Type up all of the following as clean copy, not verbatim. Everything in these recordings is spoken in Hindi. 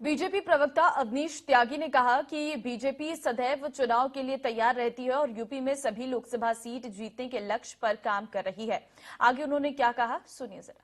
बीजेपी प्रवक्ता अवनीश त्यागी ने कहा कि बीजेपी सदैव चुनाव के लिए तैयार रहती है और यूपी में सभी लोकसभा सीट जीतने के लक्ष्य पर काम कर रही है। आगे उन्होंने क्या कहा, सुनिए जरा।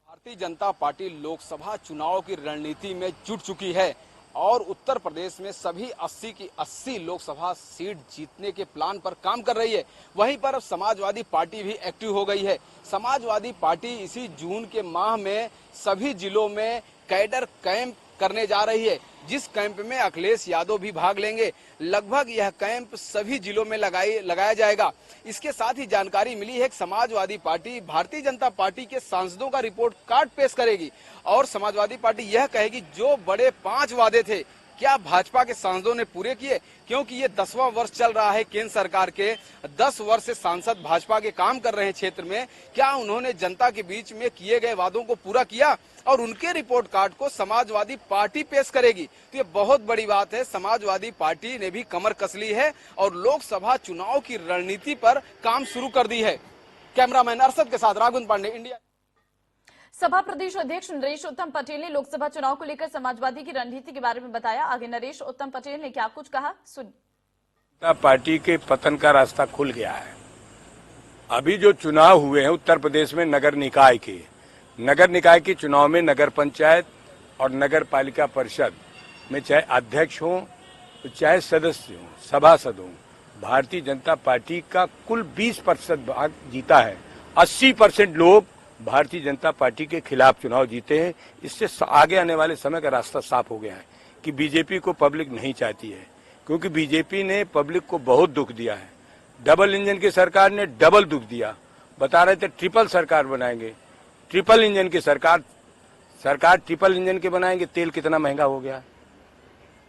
भारतीय जनता पार्टी लोकसभा चुनाव की रणनीति में जुट चुकी है और उत्तर प्रदेश में सभी 80 की 80 लोकसभा सीट जीतने के प्लान पर काम कर रही है। वहीं पर अब समाजवादी पार्टी भी एक्टिव हो गई है। समाजवादी पार्टी इसी जून के माह में सभी जिलों में कैडर कैंप करने जा रही है, जिस कैंप में अखिलेश यादव भी भाग लेंगे। लगभग यह कैंप सभी जिलों में लगाया जाएगा। इसके साथ ही जानकारी मिली है कि समाजवादी पार्टी भारतीय जनता पार्टी के सांसदों का रिपोर्ट कार्ड पेश करेगी और समाजवादी पार्टी यह कहेगी जो बड़े 5 वादे थे क्या भाजपा के सांसदों ने पूरे किए, क्योंकि ये 10वां वर्ष चल रहा है केंद्र सरकार के। 10 वर्ष से सांसद भाजपा के काम कर रहे हैं क्षेत्र में, क्या उन्होंने जनता के बीच में किए गए वादों को पूरा किया, और उनके रिपोर्ट कार्ड को समाजवादी पार्टी पेश करेगी। तो ये बहुत बड़ी बात है। समाजवादी पार्टी ने भी कमर कस ली है और लोकसभा चुनाव की रणनीति पर काम शुरू कर दी है। कैमरामैन अरशद के साथ राघवेंद्र पांडे, इंडिया। सभा प्रदेश अध्यक्ष नरेश उत्तम पटेल ने लोकसभा चुनाव को लेकर समाजवादी की रणनीति के बारे में बताया। आगे नरेश उत्तम पटेल ने क्या कुछ कहा, सुनिए। पार्टी के पतन का रास्ता खुल गया है। अभी जो चुनाव हुए हैं उत्तर प्रदेश में नगर निकाय के चुनाव में नगर पंचायत और नगर पालिका परिषद में चाहे अध्यक्ष हो चाहे सदस्य हो, सभासद हो, भारतीय जनता पार्टी का कुल 20% भाग जीता है। 80% लोग भारतीय जनता पार्टी के खिलाफ चुनाव जीते हैं। इससे आगे आने वाले समय का रास्ता साफ हो गया है कि बीजेपी को पब्लिक नहीं चाहती है, क्योंकि बीजेपी ने पब्लिक को बहुत दुख दिया है। डबल इंजन की सरकार ने डबल दुख दिया। बता रहे थे ट्रिपल सरकार बनाएंगे, ट्रिपल इंजन की सरकार ट्रिपल इंजन के बनाएंगे। तेल कितना महंगा हो गया,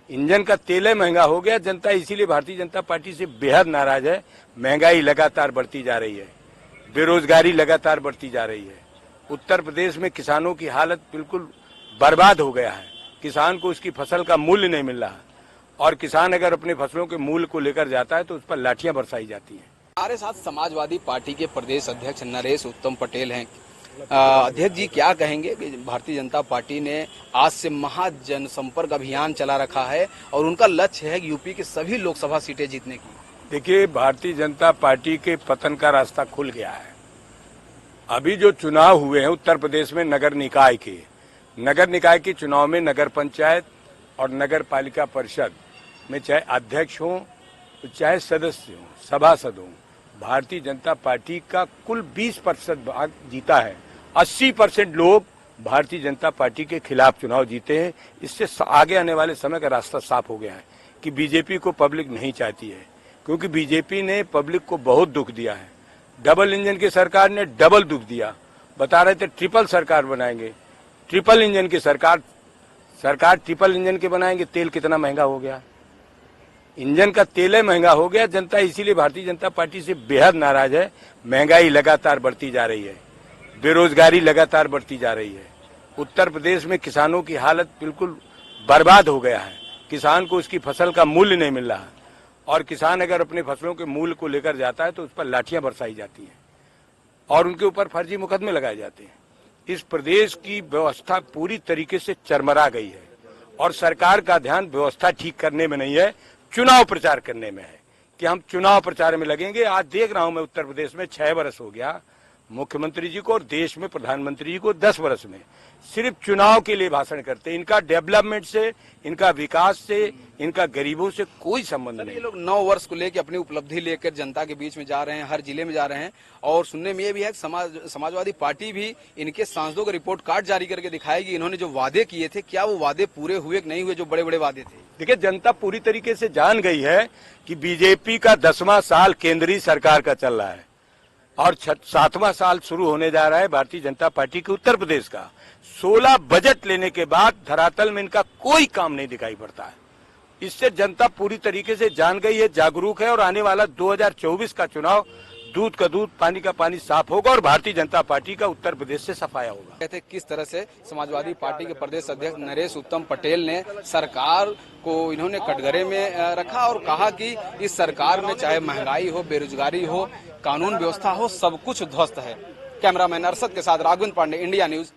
इंजन का तेल ही महंगा हो गया। जनता इसीलिए भारतीय जनता पार्टी से बेहद नाराज है। महंगाई लगातार बढ़ती जा रही है, बेरोजगारी लगातार बढ़ती जा रही है। उत्तर प्रदेश में किसानों की हालत बिल्कुल बर्बाद हो गया है। किसान को उसकी फसल का मूल्य नहीं मिल रहा, और किसान अगर अपने फसलों के मूल्य को लेकर जाता है तो उस पर लाठियां बरसाई जाती हैं। हमारे साथ समाजवादी पार्टी के प्रदेश अध्यक्ष नरेश उत्तम पटेल हैं। अध्यक्ष जी, क्या कहेंगे कि भारतीय जनता पार्टी ने आज से महा जनसंपर्क अभियान चला रखा है और उनका लक्ष्य है यूपी की सभी लोकसभा सीटें जीतने की। देखिए, भारतीय जनता पार्टी के पतन का रास्ता खुल गया है। अभी जो चुनाव हुए हैं उत्तर प्रदेश में नगर निकाय के चुनाव में नगर पंचायत और नगर पालिका परिषद में चाहे अध्यक्ष हो चाहे सदस्य हो, सभासद हो, भारतीय जनता पार्टी का कुल 20% भाग जीता है। 80% लोग भारतीय जनता पार्टी के खिलाफ चुनाव जीते हैं। इससे आगे आने वाले समय का रास्ता साफ हो गया है कि बीजेपी को पब्लिक नहीं चाहती है, क्योंकि बीजेपी ने पब्लिक को बहुत दुख दिया है। डबल इंजन की सरकार ने डबल दुख दिया। बता रहे थे ट्रिपल सरकार बनाएंगे, ट्रिपल इंजन की सरकार ट्रिपल इंजन के बनाएंगे। तेल कितना महंगा हो गया, इंजन का तेल ही महंगा हो गया। जनता इसीलिए भारतीय जनता पार्टी से बेहद नाराज है। महंगाई लगातार बढ़ती जा रही है, बेरोजगारी लगातार बढ़ती जा रही है। उत्तर प्रदेश में किसानों की हालत बिल्कुल बर्बाद हो गया है। किसान को उसकी फसल का मूल्य नहीं मिल रहा, और किसान अगर अपने फसलों के मूल्य को लेकर जाता है तो उस पर लाठियां बरसाई जाती हैं और उनके ऊपर फर्जी मुकदमे लगाए जाते हैं। इस प्रदेश की व्यवस्था पूरी तरीके से चरमरा गई है और सरकार का ध्यान व्यवस्था ठीक करने में नहीं है, चुनाव प्रचार करने में है कि हम चुनाव प्रचार में लगेंगे। आज देख रहा हूं मैं उत्तर प्रदेश में 6 वर्ष हो गया मुख्यमंत्री जी को, और देश में प्रधानमंत्री जी को 10 वर्ष में सिर्फ चुनाव के लिए भाषण करते हैं। इनका डेवलपमेंट से, इनका विकास से, इनका गरीबों से कोई संबंध नहीं। ये लोग 9 वर्ष को लेकर अपनी उपलब्धि लेकर जनता के बीच में जा रहे हैं, हर जिले में जा रहे हैं, और सुनने में ये भी है कि समाजवादी पार्टी भी इनके सांसदों का रिपोर्ट कार्ड जारी करके दिखाएगी इन्होंने जो वादे किए थे क्या वो वादे पूरे हुए कि नहीं हुए, जो बड़े बड़े वादे थे। देखिए, जनता पूरी तरीके से जान गई है कि बीजेपी का 10वां साल केंद्रीय सरकार का चल रहा है और 7वां साल शुरू होने जा रहा है भारतीय जनता पार्टी के उत्तर प्रदेश का। 16 बजट लेने के बाद धरातल में इनका कोई काम नहीं दिखाई पड़ता है। इससे जनता पूरी तरीके से जान गई है, जागरूक है, और आने वाला 2024 का चुनाव दूध का दूध पानी का पानी साफ होगा और भारतीय जनता पार्टी का उत्तर प्रदेश से सफाया होगा। कहते किस तरह से समाजवादी पार्टी के प्रदेश अध्यक्ष नरेश उत्तम पटेल ने सरकार को इन्होंने कटघरे में रखा और कहा कि इस सरकार में चाहे महंगाई हो, बेरोजगारी हो, कानून व्यवस्था हो, सब कुछ ध्वस्त है। कैमरामैन अरशद के साथ राघवेंद्र पांडे, इंडिया न्यूज।